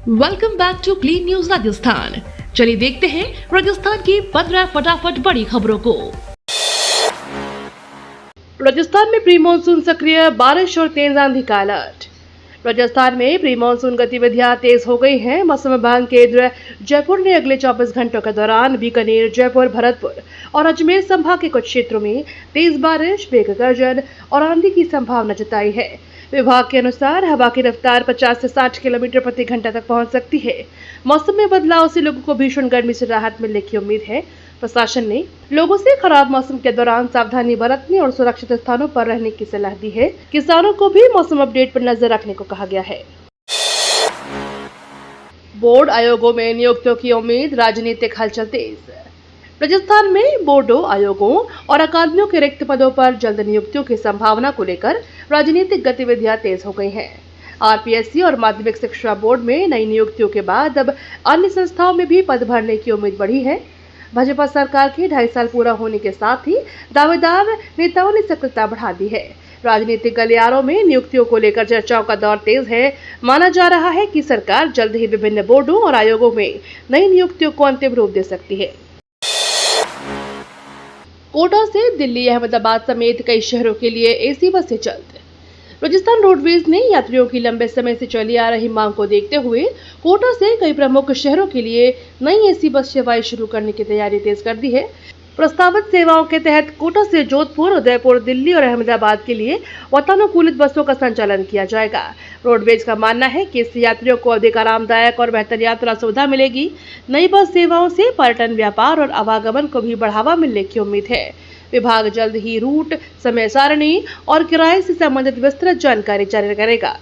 Welcome back to clean news Rajasthan. चलिए देखते हैं राजस्थान की 15 फटाफट बड़ी खबरों को। राजस्थान में प्री मानसून सक्रिय, बारिश और तेज आंधी का अलर्ट। राजस्थान में प्री मानसून गतिविधियां तेज हो गई हैं। मौसम विभाग केंद्र जयपुर ने अगले 24 घंटों के दौरान बीकानेर, जयपुर, भरतपुर और अजमेर संभाग के कुछ क्षेत्रों में तेज बारिश, मेघ गर्जन और आंधी की संभावना जताई है। विभाग के अनुसार हवा की रफ्तार 50 से 60 किलोमीटर प्रति घंटा तक पहुंच सकती है। मौसम में बदलाव से लोगों को भीषण गर्मी से राहत मिलने की उम्मीद है। प्रशासन ने लोगों से खराब मौसम के दौरान सावधानी बरतने और सुरक्षित स्थानों पर रहने की सलाह दी है। किसानों को भी मौसम अपडेट पर नजर रखने को कहा गया है। बोर्ड आयोगों में नियुक्तियों की उम्मीद, राजनीतिक हलचल तेज। राजस्थान में बोर्डों, आयोगों और अकादमियों के रिक्त पदों पर जल्द नियुक्तियों की संभावना को लेकर राजनीतिक गतिविधियां तेज हो गई हैं। आरपीएससी और माध्यमिक शिक्षा बोर्ड में नई नियुक्तियों के बाद अब अन्य संस्थाओं में भी पद भरने की उम्मीद बढ़ी है। भाजपा सरकार के 2.5 साल पूरा होने के साथ ही दावेदार नेताओं ने सक्रियता बढ़ा दी है। राजनीतिक गलियारों में नियुक्तियों को लेकर चर्चाओं का दौर तेज है। माना जा रहा है कि सरकार जल्द ही विभिन्न बोर्डों और आयोगों में नई नियुक्तियों को अंतिम रूप दे सकती है। कोटा से दिल्ली, अहमदाबाद समेत कई शहरों के लिए एसी बसें जल्द। राजस्थान रोडवेज ने यात्रियों की लंबे समय से चली आ रही मांग को देखते हुए कोटा से कई प्रमुख शहरों के लिए नई एसी बस सेवाएं शुरू करने की तैयारी तेज कर दी है। प्रस्तावित सेवाओं के तहत कोटा से जोधपुर, उदयपुर, दिल्ली और अहमदाबाद के लिए वातानुकूलित बसों का संचालन किया जाएगा। रोडवेज का मानना है कि इससे यात्रियों को अधिक आरामदायक और बेहतर यात्रा सुविधा मिलेगी। नई बस सेवाओं से पर्यटन, व्यापार और आवागमन को भी बढ़ावा मिलने की उम्मीद है। विभाग जल्द ही रूट, समय सारणी और किराए से संबंधित विस्तृत जानकारी जारी करेगा।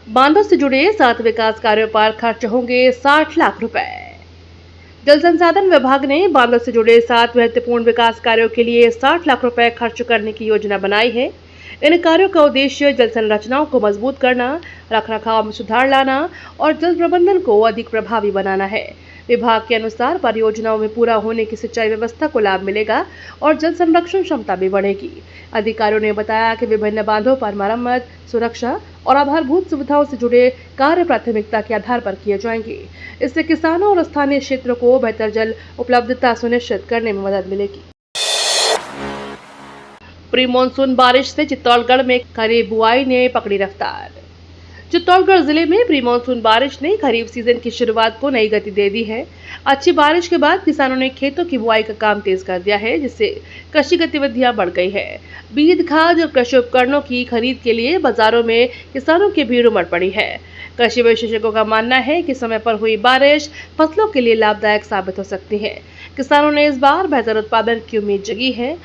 बांधों से जुड़े 7 विकास कार्यों पर खर्च होंगे 60 लाख रुपए। जल संसाधन विभाग ने बांधों से जुड़े 7 महत्वपूर्ण विकास कार्यों के लिए 60 लाख रुपए खर्च करने की योजना बनाई है। इन कार्यों का उद्देश्य जल संरचनाओं को मजबूत करना, रखरखाव में सुधार लाना और जल प्रबंधन को अधिक प्रभावी बनाना है। विभाग के अनुसार परियोजनाओं में पूरा होने की सिंचाई व्यवस्था को लाभ मिलेगा और जल संरक्षण क्षमता भी बढ़ेगी। अधिकारियों ने बताया कि विभिन्न बांधों पर मरम्मत, सुरक्षा और आधारभूत सुविधाओं से जुड़े कार्य प्राथमिकता के आधार पर किए जाएंगे। इससे किसानों और स्थानीय क्षेत्रों को बेहतर जल उपलब्धता सुनिश्चित करने में मदद मिलेगी। प्री मानसून बारिश से चित्तौड़गढ़ में खरीफ बुआई ने पकड़ी रफ्तार। चित्तौड़गढ़ जिले में प्री मानसून बारिश ने खरीफ सीजन की शुरुआत को नई गति दे दी है। अच्छी बारिश के बाद किसानों ने खेतों की बुआई का काम तेज कर दिया है, जिससे कृषि गतिविधियां बढ़ गई है। बीज, खाद और कृषि उपकरणों की खरीद के लिए बाजारों में किसानों की भीड़ उमड़ पड़ी है। कृषि विशेषज्ञों का मानना है कि समय पर हुई बारिश फसलों के लिए लाभदायक साबित हो सकती है। किसानों ने इस बार बेहतर उत्पादन की उम्मीद जगी है।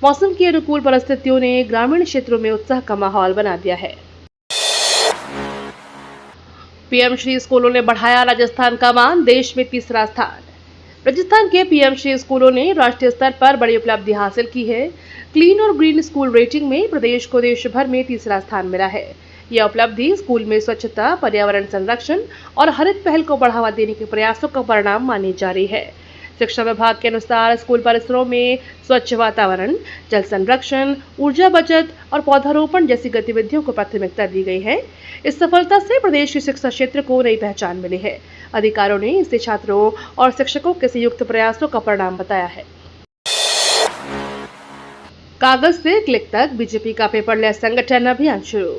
मौसम की अनुकूल परिस्थितियों ने ग्रामीण क्षेत्रों में उत्साह का माहौल बना दिया है। पीएम श्री स्कूलों ने बढ़ाया राजस्थान का मान, देश में 3रा स्थान। राजस्थान के पीएम श्री स्कूलों ने राष्ट्रीय स्तर पर बड़ी उपलब्धि हासिल की है। क्लीन और ग्रीन स्कूल रेटिंग में प्रदेश को देश भर में 3रा स्थान मिला है। यह उपलब्धि स्कूल में स्वच्छता, पर्यावरण संरक्षण और हरित पहल को बढ़ावा देने के प्रयासों का परिणाम मानी जा रही है। शिक्षा विभाग के अनुसार स्कूल परिसरों में स्वच्छ वातावरण, जल संरक्षण, ऊर्जा बचत और पौधारोपण जैसी गतिविधियों को प्राथमिकता दी गई है। इस सफलता से प्रदेश के शिक्षा क्षेत्र को नई पहचान मिली है। अधिकारियों ने इसे छात्रों और शिक्षकों के संयुक्त प्रयासों का परिणाम बताया है। कागज से क्लिक तक बीजेपी का पेपरलेस संगठन अभियान शुरू।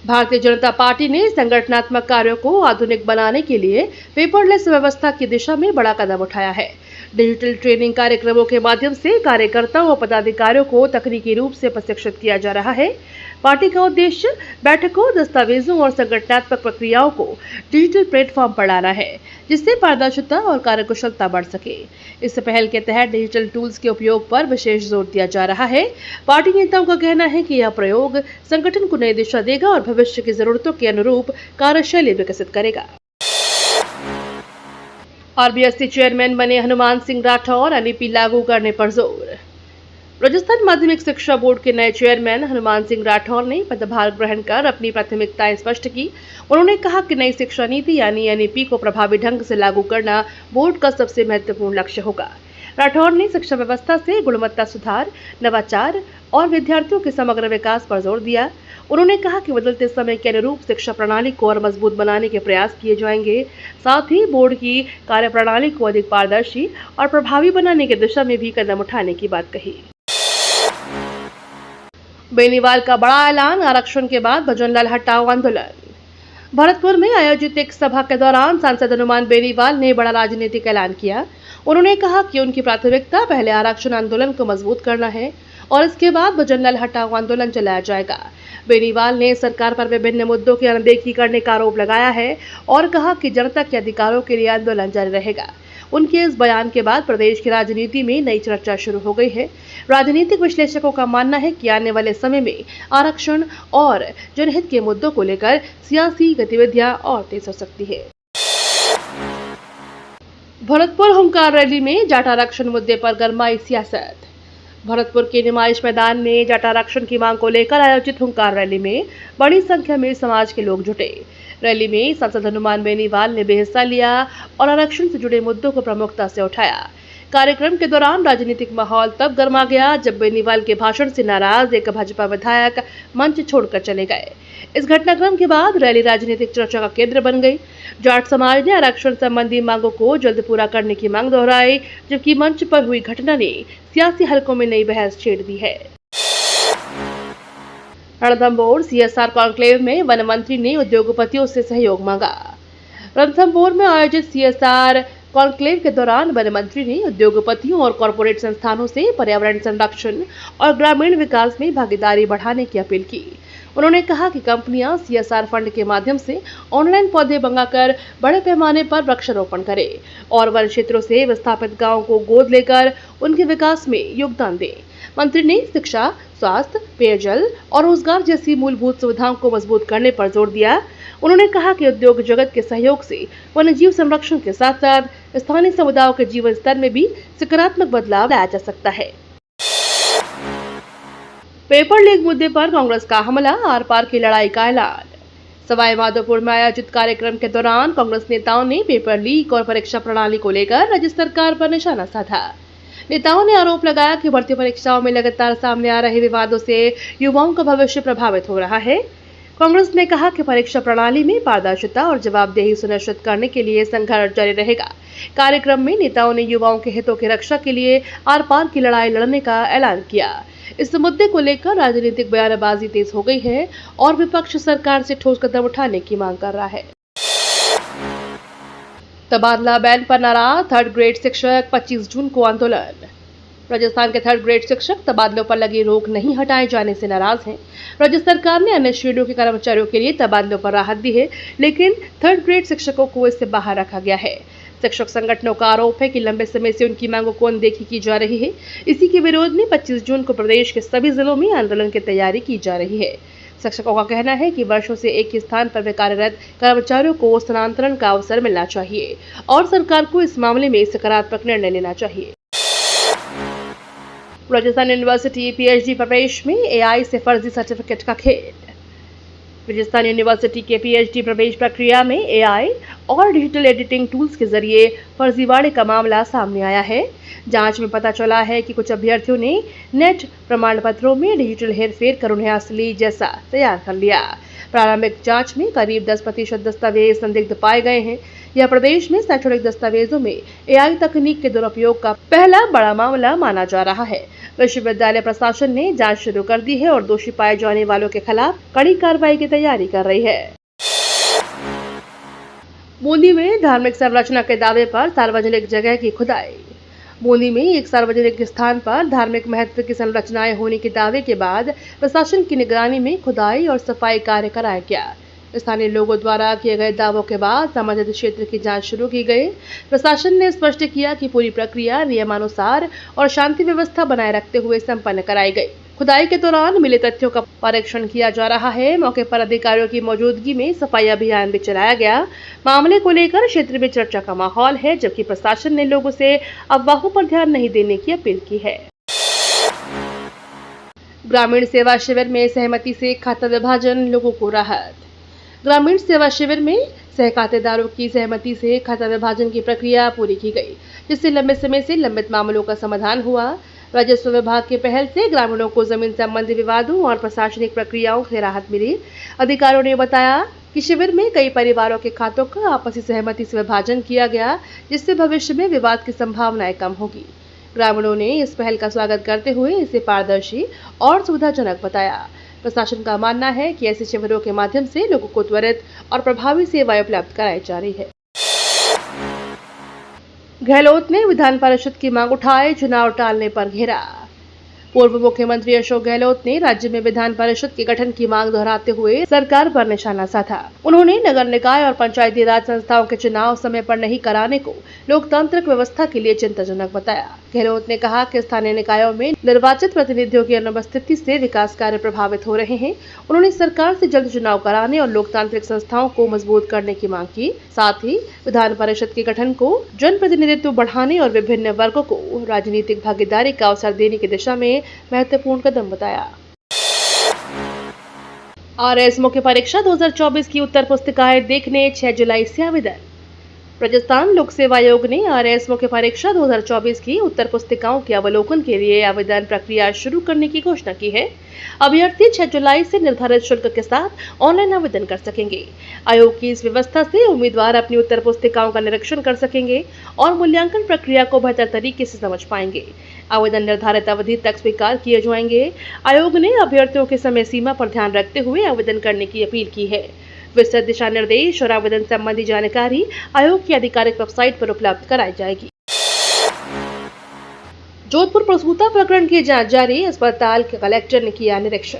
भारतीय जनता पार्टी ने संगठनात्मक कार्यों को आधुनिक बनाने के लिए पेपरलेस व्यवस्था की दिशा में बड़ा कदम उठाया है। डिजिटल ट्रेनिंग कार्यक्रमों के माध्यम से कार्यकर्ताओं और पदाधिकारियों को तकनीकी रूप से प्रशिक्षित किया जा रहा है। पार्टी का उद्देश्य बैठकों, दस्तावेजों और संगठनात्मक प्रक्रियाओं को डिजिटल प्लेटफॉर्म पर लाना है, जिससे पारदर्शिता और कार्यकुशलता बढ़ सके। इस पहल के तहत डिजिटल टूल्स के उपयोग पर विशेष जोर दिया जा रहा है। पार्टी नेताओं का कहना है कि यह प्रयोग संगठन को नई दिशा देगा और भविष्य की जरूरतों के अनुरूप कार्यशैली विकसित करेगा। आरबीएससी चेयरमैन बने हनुमान सिंह राठौर, एनईपी लागू करने पर जोर। राजस्थान माध्यमिक शिक्षा बोर्ड के नए चेयरमैन हनुमान सिंह राठौर ने पदभार ग्रहण कर अपनी प्राथमिकताएं स्पष्ट की। उन्होंने कहा कि नई शिक्षा नीति यानी एनईपी को प्रभावी ढंग से लागू करना बोर्ड का सबसे महत्वपूर्ण लक्ष्य होगा। राठौर ने शिक्षा व्यवस्था से गुणवत्ता सुधार, नवाचार और विद्यार्थियों के समग्र विकास पर जोर दिया। उन्होंने कहा कि बदलते समय के अनुरूप शिक्षा प्रणाली को और मजबूत बनाने के प्रयास किए जाएंगे। साथ ही बोर्ड की कार्यप्रणाली को अधिक पारदर्शी और प्रभावी बनाने की दिशा में भी कदम उठाने की बात कही। बेनीवाल का बड़ा ऐलान, आरक्षण के बाद भजनलाल हटाओ आंदोलन। भरतपुर में आयोजित एक सभा के दौरान सांसद हनुमान बेनीवाल ने बड़ा राजनीतिक ऐलान किया। उन्होंने कहा कि उनकी प्राथमिकता पहले आरक्षण आंदोलन को मजबूत करना है और इसके बाद भजनलाल हटाओ आंदोलन चलाया जाएगा। बेनीवाल ने सरकार पर विभिन्न मुद्दों की अनदेखी करने का आरोप लगाया है और कहा कि जनता के अधिकारों के लिए आंदोलन जारी रहेगा। उनके इस बयान के बाद प्रदेश की राजनीति में नई चर्चा शुरू हो गई है। राजनीतिक विश्लेषकों का मानना है कि आने वाले समय में आरक्षण और जनहित के मुद्दों को लेकर सियासी गतिविधियां और तेज हो सकती है। भरतपुर हुंकार रैली में जाट आरक्षण मुद्दे पर गरमाई सियासत। भरतपुर के नुमाइश मैदान में जाट आरक्षण की मांग को लेकर आयोजित हुंकार रैली में बड़ी संख्या में समाज के लोग जुटे। रैली में सांसद हनुमान बेनीवाल ने भी हिस्सा लिया और आरक्षण से जुड़े मुद्दों को प्रमुखता से उठाया। कार्यक्रम के दौरान राजनीतिक माहौल तब गर्मा गया जब बेनीवाल के भाषण से नाराज एक भाजपा विधायक मंच छोड़कर चले गए। इस घटनाक्रम के बाद रैली राजनीतिक चर्चा का केंद्र बन गई। जाट समाज ने आरक्षण संबंधी मांगों को जल्द पूरा करने की मांग दोहराई, जबकि मंच पर हुई घटना ने सियासी हलकों में नई बहस छेड़ दी है। रणथंभौर सीएसआर कॉन्क्लेव में वन मंत्री ने उद्योगपतियों से सहयोग मांगा। रणथंभौर में आयोजित सीएसआर कॉन्क्लेव के दौरान वन मंत्री ने उद्योगपतियों और कॉरपोरेट संस्थानों से पर्यावरण संरक्षण और ग्रामीण विकास में भागीदारी बढ़ाने की अपील की। उन्होंने कहा कि कंपनियां सीएसआर फंड के माध्यम से ऑनलाइन पौधे मंगाकर बड़े पैमाने पर वृक्षारोपण करें और वन क्षेत्रों से विस्थापित गांवों को गोद लेकर उनके विकास में योगदान दें। मंत्री ने शिक्षा, स्वास्थ्य, पेयजल और रोजगार जैसी मूलभूत सुविधाओं को मजबूत करने पर जोर दिया। उन्होंने कहा कि उद्योग जगत के सहयोग से वन्यजीव संरक्षण के साथ साथ स्थानीय समुदायों के जीवन स्तर में भी सकारात्मक बदलाव लाया जा सकता है। पेपर लीक मुद्दे पर कांग्रेस का हमला, आर पार की लड़ाई का ऐलान। सवाई माधोपुर में आयोजित कार्यक्रम के दौरान कांग्रेस नेताओं ने पेपर लीक और परीक्षा प्रणाली को लेकर राज्य सरकार पर निशाना साधा। नेताओं ने आरोप लगाया कि भर्ती परीक्षाओं में लगातार सामने आ रहे विवादों से युवाओं का भविष्य प्रभावित हो रहा है। कांग्रेस ने कहा कि परीक्षा प्रणाली में पारदर्शिता और जवाबदेही सुनिश्चित करने के लिए संघर्ष जारी रहेगा। कार्यक्रम में नेताओं ने युवाओं के हितों की रक्षा के लिए आर पार की लड़ाई लड़ने का ऐलान किया। इस मुद्दे को लेकर राजनीतिक बयानबाजी तेज हो गई है और विपक्ष सरकार से ठोस कदम उठाने की मांग कर रहा है। तबादला बैन पर नाराज थर्ड ग्रेड शिक्षक, 25 जून को आंदोलन। राजस्थान के थर्ड ग्रेड शिक्षक तबादलों पर लगी रोक नहीं हटाए जाने से नाराज हैं। राज्य सरकार ने अन्य श्रेणियों के कर्मचारियों के लिए तबादलों पर राहत दी है, लेकिन थर्ड ग्रेड शिक्षकों को इससे बाहर रखा गया है। शिक्षक संगठनों का आरोप है कि लंबे समय से उनकी मांगों को अनदेखी की जा रही है। इसी के विरोध में 25 जून को प्रदेश के सभी जिलों में आंदोलन की तैयारी की जा रही है। शिक्षकों का कहना है कि वर्षों से एक ही स्थान पर कार्यरत कर्मचारियों को स्थानांतरण का अवसर मिलना चाहिए और सरकार को इस मामले में सकारात्मक निर्णय लेना चाहिए। राजस्थान यूनिवर्सिटी पीएचडी प्रवेश में एआई से फर्जी सर्टिफिकेट का खेल। राजस्थान यूनिवर्सिटी के पीएचडी प्रवेश प्रक्रिया में एआई और डिजिटल एडिटिंग टूल्स के जरिए फर्जीवाड़े का मामला सामने आया है। जांच में पता चला है कि कुछ अभ्यर्थियों ने नेट प्रमाण पत्रों में डिजिटल हेरफेर कर उन्हें असली जैसा तैयार कर लिया। प्रारंभिक जांच में करीब 10% दस्तावेज संदिग्ध पाए गए हैं। यह प्रदेश में शैक्षणिक दस्तावेजों में एआई तकनीक के दुरुपयोग का पहला बड़ा मामला माना जा रहा है। विश्वविद्यालय प्रशासन ने जांच शुरू कर दी है और दोषी पाए जाने वालों के खिलाफ कड़ी कार्रवाई की तैयारी कर रही है। बूंदी में धार्मिक संरचना के दावे पर सार्वजनिक जगह की खुदाई। बूंदी में एक सार्वजनिक स्थान पर धार्मिक महत्व की संरचनाएं होने के दावे के बाद प्रशासन की निगरानी में खुदाई और सफाई कार्य कराया गया। स्थानीय लोगों द्वारा किए गए दावों के बाद संबंधित क्षेत्र की जांच शुरू की गई। प्रशासन ने स्पष्ट किया कि पूरी प्रक्रिया नियमानुसार और शांति व्यवस्था बनाए रखते हुए संपन्न कराई गई। खुदाई के दौरान मिले तथ्यों का परीक्षण किया जा रहा है। मौके पर अधिकारियों की मौजूदगी में सफाई अभियान भी चलाया गया। मामले को लेकर क्षेत्र में चर्चा का माहौल है, जबकि प्रशासन ने लोगों से अफवाहों पर ध्यान नहीं देने की अपील की है। ग्रामीण सेवा शिविर में सहमति से खाता विभाजन, लोगों को राहत। ग्रामीण सेवा शिविर में सहखातेदारों की सहमति से खाता विभाजन की प्रक्रिया पूरी की गई, जिससे लंबे समय से लंबित मामलों का समाधान हुआ। राजस्व विभाग की पहल से ग्रामीणों को जमीन संबंधी विवादों और प्रशासनिक प्रक्रियाओं से राहत मिली। अधिकारियों ने बताया कि शिविर में कई परिवारों के खातों का आपसी सहमति से विभाजन किया गया, जिससे भविष्य में विवाद की संभावनाएं कम होगी। ग्रामीणों ने इस पहल का स्वागत करते हुए इसे पारदर्शी और सुविधाजनक बताया। प्रशासन का मानना है कि ऐसे शिविरों के माध्यम से लोगों को त्वरित और प्रभावी सेवाएं उपलब्ध कराई जा रही है। गहलोत ने विधान परिषद की मांग उठाए, चुनाव टालने पर घेरा। पूर्व मुख्यमंत्री अशोक गहलोत ने राज्य में विधान परिषद के गठन की मांग दोहराते हुए सरकार पर निशाना साधा। उन्होंने नगर निकाय और पंचायती राज संस्थाओं के चुनाव समय पर नहीं कराने को लोकतांत्रिक व्यवस्था के लिए चिंताजनक बताया। गहलोत ने कहा कि स्थानीय निकायों में निर्वाचित प्रतिनिधियों की अनुपस्थिति से विकास कार्य प्रभावित हो रहे हैं। उन्होंने सरकार से जल्द चुनाव कराने और लोकतांत्रिक संस्थाओं को मजबूत करने की मांग की। साथ ही विधान परिषद के गठन को जनप्रतिनिधित्व बढ़ाने और विभिन्न वर्गों को राजनीतिक भागीदारी का अवसर देने की दिशा में महत्वपूर्ण कदम बताया। आरएएस मुख्य परीक्षा 2024 की उत्तर पुस्तिकाएं देखने 6 जुलाई से आवेदन। राजस्थान लोक सेवा आयोग ने आरएएस मुख्य परीक्षा 2024 की उत्तर पुस्तिकाओं के अवलोकन के लिए आवेदन प्रक्रिया शुरू करने की घोषणा की है। अभ्यर्थी 6 जुलाई से निर्धारित शुल्क के साथ ऑनलाइन आवेदन कर सकेंगे। आयोग की इस व्यवस्था से उम्मीदवार अपनी उत्तर पुस्तिकाओं का निरीक्षण कर सकेंगे और मूल्यांकन प्रक्रिया को बेहतर तरीके से समझ पाएंगे। आवेदन निर्धारित अवधि तक स्वीकार किए जाएंगे। आयोग ने अभ्यर्थियों के समय सीमा पर ध्यान रखते हुए आवेदन करने की अपील की है। विस्तृत दिशा निर्देश और आवेदन संबंधी जानकारी आयोग की आधिकारिक वेबसाइट पर उपलब्ध कराई जाएगी। जोधपुर प्रसूता प्रकरण की जांच जारी, अस्पताल के कलेक्टर ने किया निरीक्षण।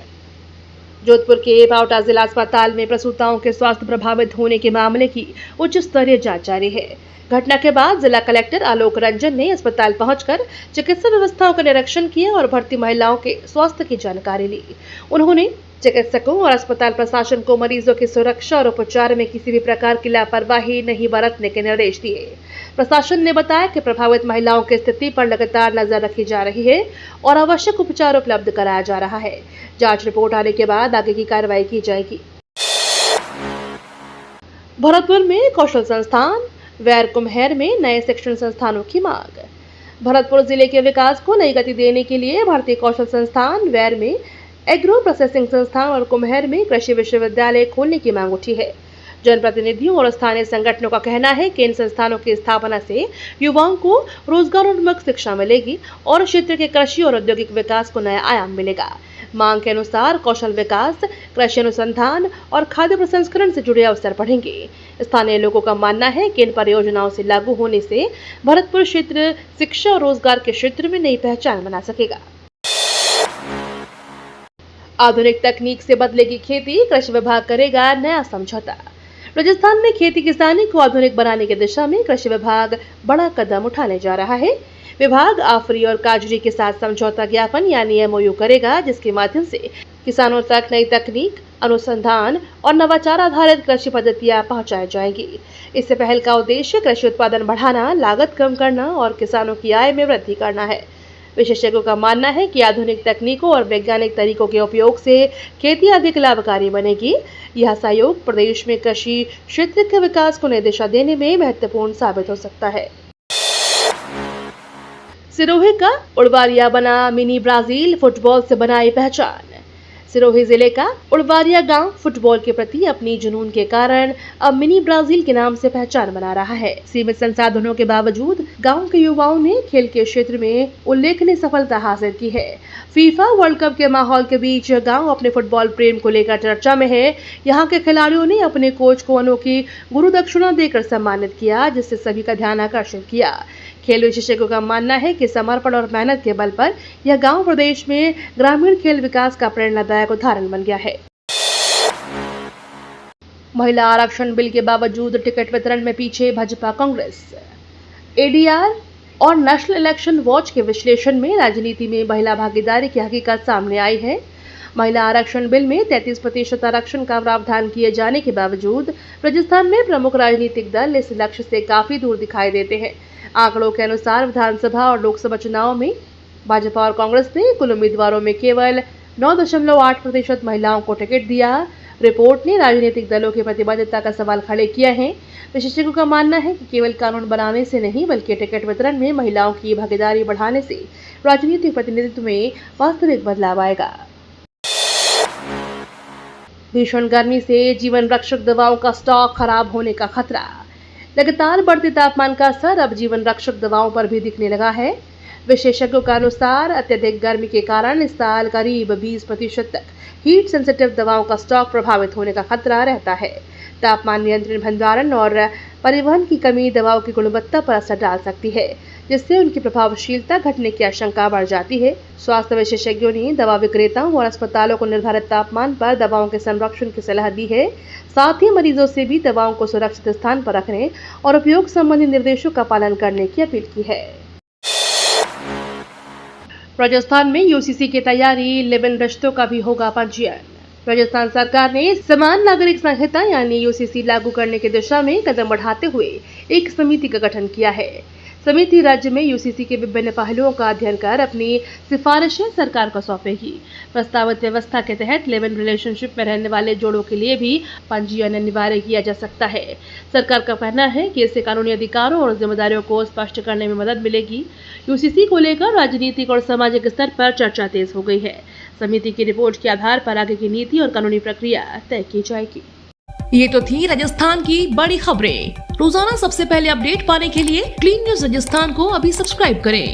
जोधपुर के पावटा जिला अस्पताल में प्रसूताओं के स्वास्थ्य प्रभावित होने के मामले की उच्च स्तरीय जांच जारी है। घटना के बाद जिला कलेक्टर आलोक रंजन ने अस्पताल पहुंचकर चिकित्सा व्यवस्थाओं का निरीक्षण किया और भर्ती महिलाओं के स्वास्थ्य की जानकारी ली। उन्होंने चिकित्सकों और अस्पताल प्रशासन को मरीजों की सुरक्षा और उपचार में किसी भी प्रकार की लापरवाही नहीं बरतने के निर्देश दिए। प्रशासन ने बताया कि प्रभावित महिलाओं की स्थिति पर लगातार नजर रखी जा रही है और आवश्यक उपचार उपलब्ध कराया जा रहा है। जांच रिपोर्ट आने के बाद आगे की कार्रवाई की जाएगी। भरतपुर में कौशल संस्थान, वैर कुम्हेर में नए शिक्षण संस्थानों की मांग। भरतपुर जिले के विकास को नई गति देने के लिए भारतीय कौशल संस्थान, वैर में एग्रो प्रोसेसिंग संस्थान और कुम्हेर में कृषि विश्वविद्यालय खोलने की मांग उठी है। जनप्रतिनिधियों और स्थानीय संगठनों का कहना है कि इन संस्थानों की स्थापना से युवाओं को रोजगारोन्मुख शिक्षा मिलेगी और क्षेत्र के कृषि और औद्योगिक विकास को नया आयाम मिलेगा। मांग के अनुसार कौशल विकास, कृषि अनुसंधान और खाद्य प्रसंस्करण से जुड़े अवसर बढ़ेंगे। स्थानीय लोगों का मानना है कि इन परियोजनाओं से लागू होने से भरतपुर क्षेत्र शिक्षा और रोजगार के क्षेत्र में नई पहचान बना सकेगा। आधुनिक तकनीक से बदलेगी खेती, कृषि विभाग करेगा नया समझौता। राजस्थान में खेती किसानी को आधुनिक बनाने की दिशा में कृषि विभाग बड़ा कदम उठाने जा रहा है। विभाग आफरी और काजरी के साथ समझौता ज्ञापन यानी एमओयू करेगा, जिसके माध्यम से किसानों तक नई तकनीक, अनुसंधान और नवाचार आधारित कृषि पद्धतियां पहुंचाई जाएंगी। इससे पहल का उद्देश्य कृषि उत्पादन बढ़ाना, लागत कम करना और किसानों की आय में वृद्धि करना है। विशेषज्ञों का मानना है कि आधुनिक तकनीकों और वैज्ञानिक तरीकों के उपयोग से खेती अधिक लाभकारी बनेगी। यह सहयोग प्रदेश में कृषि क्षेत्र के विकास को नई दिशा देने में महत्वपूर्ण साबित हो सकता है। सिरोही का उड़वारिया बना मिनी ब्राजील, फुटबॉल से बनाई पहचान। सिरोही जिले का उड़वारिया गांव फुटबॉल के प्रति अपनी जुनून के कारण अब मिनी ब्राजील के नाम से पहचान बना रहा है। सीमित संसाधनों के बावजूद गांव के युवाओं ने खेल के क्षेत्र में उल्लेखनीय सफलता हासिल की है। फीफा वर्ल्ड कप के माहौल के बीच गांव अपने फुटबॉल प्रेम को लेकर चर्चा में है। यहाँ के खिलाड़ियों ने अपने कोच को अनोखी गुरु दक्षिणा देकर सम्मानित किया, जिससे सभी का ध्यान आकर्षित किया। खेल विशेषज्ञों का मानना है कि समर्पण और मेहनत के बल पर यह गांव प्रदेश में ग्रामीण खेल विकास का प्रेरणादायक उदाहरण बन गया है। महिला आरक्षण बिल के बावजूद टिकट वितरण में पीछे भाजपा कांग्रेस। एडीआर और नेशनल इलेक्शन वॉच के विश्लेषण में राजनीति में महिला भागीदारी की हकीकत सामने आई है। महिला आरक्षण बिल में 33% आरक्षण का प्रावधान किए जाने के बावजूद राजस्थान में प्रमुख राजनीतिक दल इस लक्ष्य से काफी दूर दिखाई देते हैं। आंकड़ों के अनुसार विधानसभा और लोकसभा चुनाव में भाजपा और कांग्रेस ने कुल उम्मीदवारों में केवल 9.8% महिलाओं को टिकट दिया। रिपोर्ट ने राजनीतिक दलों की प्रतिबद्धता का सवाल खड़े किया है। विशेषज्ञों का मानना है कि केवल कानून बनाने से नहीं बल्कि टिकट वितरण में महिलाओं की भागीदारी बढ़ाने से राजनीतिक प्रतिनिधित्व में वास्तविक बदलाव आएगा। भीषण गर्मी से जीवन रक्षक दवाओं का स्टॉक खराब होने का खतरा। लगातार बढ़ते तापमान का असर अब जीवन रक्षक दवाओं पर भी दिखने लगा है। विशेषज्ञों के अनुसार अत्यधिक गर्मी के कारण इस साल करीब 20% तक हीट सेंसिटिव दवाओं का स्टॉक प्रभावित होने का खतरा रहता है। तापमान नियंत्रण, भंडारण और परिवहन की कमी दवाओं की गुणवत्ता पर असर डाल सकती है, जिससे उनकी प्रभावशीलता घटने की आशंका बढ़ जाती है। स्वास्थ्य विशेषज्ञों ने दवा विक्रेताओं और अस्पतालों को निर्धारित तापमान पर दवाओं के संरक्षण की सलाह दी है। साथ ही मरीजों से भी दवाओं को सुरक्षित स्थान पर रखने और उपयोग संबंधी निर्देशों का पालन करने की अपील की है। राजस्थान में यूसीसी की तैयारी, लिव इन रिश्तों का भी होगा पंजीयन। राजस्थान सरकार ने समान नागरिक संहिता यानी यूसीसी लागू करने की दिशा में कदम बढ़ाते हुए एक समिति का गठन किया है। समिति राज्य में यूसीसी के विभिन्न पहलुओं का अध्ययन कर अपनी सिफारिशें सरकार को सौंपेगी। प्रस्तावित व्यवस्था के तहत लिव इन रिलेशनशिप में रहने वाले जोड़ों के लिए भी पंजीयन अनिवार्य किया जा सकता है। सरकार का कहना है कि इससे कानूनी अधिकारों और जिम्मेदारियों को स्पष्ट करने में मदद मिलेगी। यूसीसी को लेकर राजनीतिक और सामाजिक स्तर पर चर्चा तेज हो गई है। समिति की रिपोर्ट के आधार पर आगे की नीति और कानूनी प्रक्रिया तय की जाएगी। ये तो थी राजस्थान की बड़ी खबरें। रोजाना सबसे पहले अपडेट पाने के लिए क्लीन न्यूज राजस्थान को अभी सब्सक्राइब करें।